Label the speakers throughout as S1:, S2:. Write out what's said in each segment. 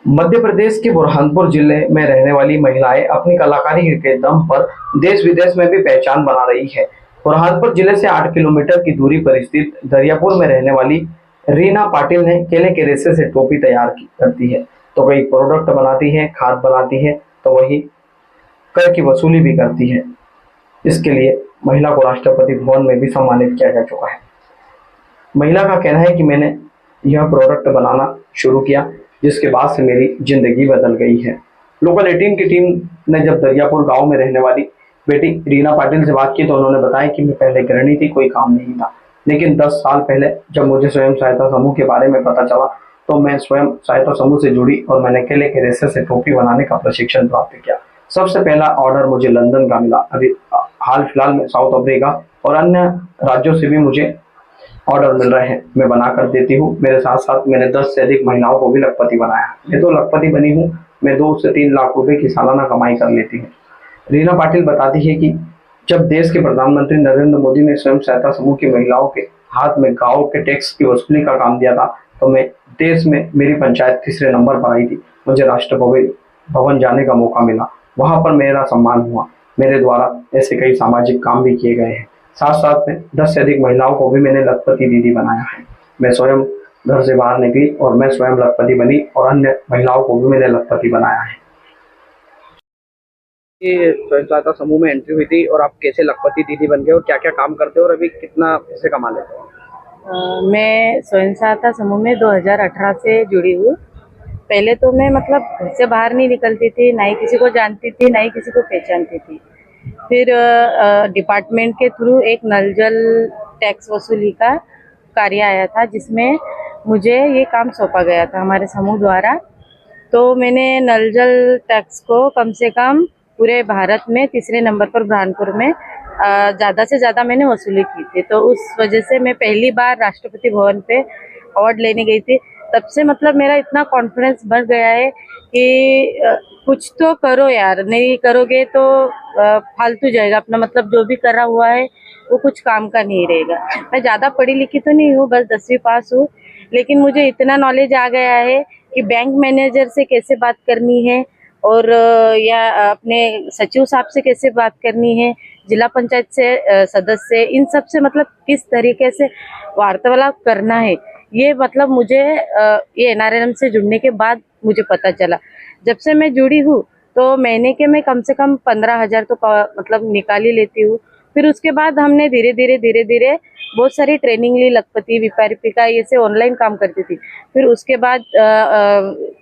S1: मध्य प्रदेश के बुरहानपुर जिले में रहने वाली महिलाएं अपनी कलाकारी के दम पर देश विदेश में भी पहचान बना रही है। बुरहानपुर जिले से 8 किलोमीटर की दूरी पर स्थित दरियापुर में रहने वाली रीना पाटिल ने केले के रेशे से टोपी तैयार करती है, तो कई प्रोडक्ट बनाती है, खाद बनाती है, तो वही कर की वसूली भी करती है। इसके लिए महिला को राष्ट्रपति भवन में भी सम्मानित किया जा चुका है। महिला का कहना है कि मैंने यह प्रोडक्ट बनाना शुरू किया, जिसके बाद से मेरी जिंदगी बदल गई है। लोकल 18 की टीम ने जब दरियापुर गांव में रहने वाली बेटी रीना पाटिल से बात की तो उन्होंने बताया कि मैं पहले गृहिणी थी, कोई काम नहीं था, लेकिन 10 साल पहले जब मुझे स्वयं सहायता समूह के बारे में पता चला तो मैं स्वयं सहायता समूह से जुड़ी और मैंने केले के रेशे से टोपी बनाने का प्रशिक्षण प्राप्त किया। सबसे पहला ऑर्डर मुझे लंदन का मिला। अभी हाल फिलहाल में साउथ अफ्रीका और अन्य राज्यों से भी मुझे ऑर्डर मिल रहे हैं। मैं बनाकर देती हूँ। मेरे साथ साथ मैंने 10 से अधिक महिलाओं को भी लखपति बनाया है। मैं तो लखपति बनी हूँ। मैं 2 से 3 लाख रुपए की सालाना कमाई कर लेती हूँ। रीना पाटिल बताती है कि जब देश के प्रधानमंत्री नरेंद्र मोदी ने स्वयं सहायता समूह की महिलाओं के हाथ में गाँव के टैक्स की वसूली का काम दिया था, तो मैं देश में मेरी पंचायत तीसरे नंबर पर आई थी। मुझे राष्ट्रपति भवन जाने का मौका मिला, वहां पर मेरा सम्मान हुआ। मेरे द्वारा ऐसे कई सामाजिक काम भी किए गए हैं। साथ साथ में 10 से अधिक महिलाओं को भी मैंने लखपति दीदी बनाया है। मैं स्वयं घर से बाहर निकली और मैं स्वयं लखपति बनी और अन्य महिलाओं को भी मैंने लखपति बनाया है।
S2: ये स्वयं सहायता समूह में एंट्री हुई थी और आप कैसे लखपति दीदी बन गए और क्या क्या काम करते हो और अभी कितना पैसे कमा लेते हो?
S3: मैं स्वयं सहायता समूह में 2018 से जुड़ी हूँ। पहले तो मैं मतलब घर से बाहर नहीं निकलती थी, ना ही किसी को जानती थी, ना ही किसी को पहचानती थी। फिर डिपार्टमेंट के थ्रू एक नल जल टैक्स वसूली का कार्य आया था, जिसमें मुझे ये काम सौंपा गया था हमारे समूह द्वारा। तो मैंने नल जल टैक्स को कम से कम पूरे भारत में तीसरे नंबर पर बुरहानपुर में ज़्यादा से ज़्यादा मैंने वसूली की थी। तो उस वजह से मैं पहली बार राष्ट्रपति भवन पे अवार्ड लेने गई थी। तब से मतलब मेरा इतना कॉन्फिडेंस बढ़ गया है कि कुछ तो करो यार, नहीं करोगे तो फालतू जाएगा अपना, मतलब जो भी करा हुआ है वो कुछ काम का नहीं रहेगा। मैं ज़्यादा पढ़ी लिखी तो नहीं हूँ, बस 10वीं पास हूँ, लेकिन मुझे इतना नॉलेज आ गया है कि बैंक मैनेजर से कैसे बात करनी है और या अपने सचिव साहब से कैसे बात करनी है, जिला पंचायत से सदस्य, इन सब से मतलब किस तरीके से वार्तालाप करना है, ये मतलब मुझे ये एनआरएलएम से जुड़ने के बाद मुझे पता चला। जब से मैं जुड़ी हूँ तो महीने के मैं कम से कम 15,000 तो मतलब निकाल ही लेती हूँ। फिर उसके बाद हमने धीरे धीरे बहुत सारी ट्रेनिंग ली, लखपति विपारिपी का, ये से ऑनलाइन काम करती थी। फिर उसके बाद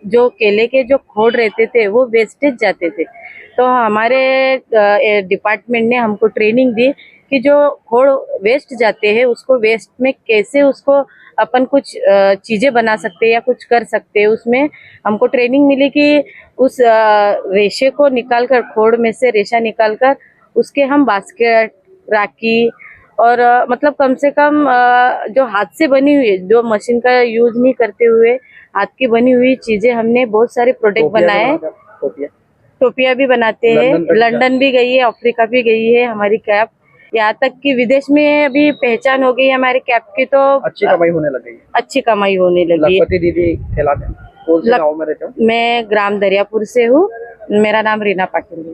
S3: जो केले के जो खोड़ रहते थे वो वेस्टेज जाते थे, तो हमारे डिपार्टमेंट ने हमको ट्रेनिंग दी कि जो खोड़ वेस्ट जाते हैं उसको वेस्ट में कैसे उसको अपन कुछ चीज़ें बना सकते हैं या कुछ कर सकते हैं। उसमें हमको ट्रेनिंग मिली कि उस रेशे को निकालकर, खोड़ में से रेशा निकालकर उसके हम बास्केट, राखी और मतलब कम से कम जो हाथ से बनी हुई, जो मशीन का यूज नहीं करते हुए हाथ की बनी हुई चीज़ें हमने बहुत सारे प्रोडक्ट बनाए। टोपियाँ भी बनाते हैं। लंदन भी गई है, अफ्रीका भी गई है हमारी कैप, यहाँ तक कि विदेश में अभी पहचान हो गई है हमारे कैप की, तो
S2: अच्छी कमाई होने लगी है।
S3: अच्छी कमाई होने लगी है।
S2: लखपति दीदी कहलाते हैं। कौन से गाँव में रहते हो?
S3: मैं ग्राम दरियापुर से हूँ। मेरा नाम रीना पाटिल है।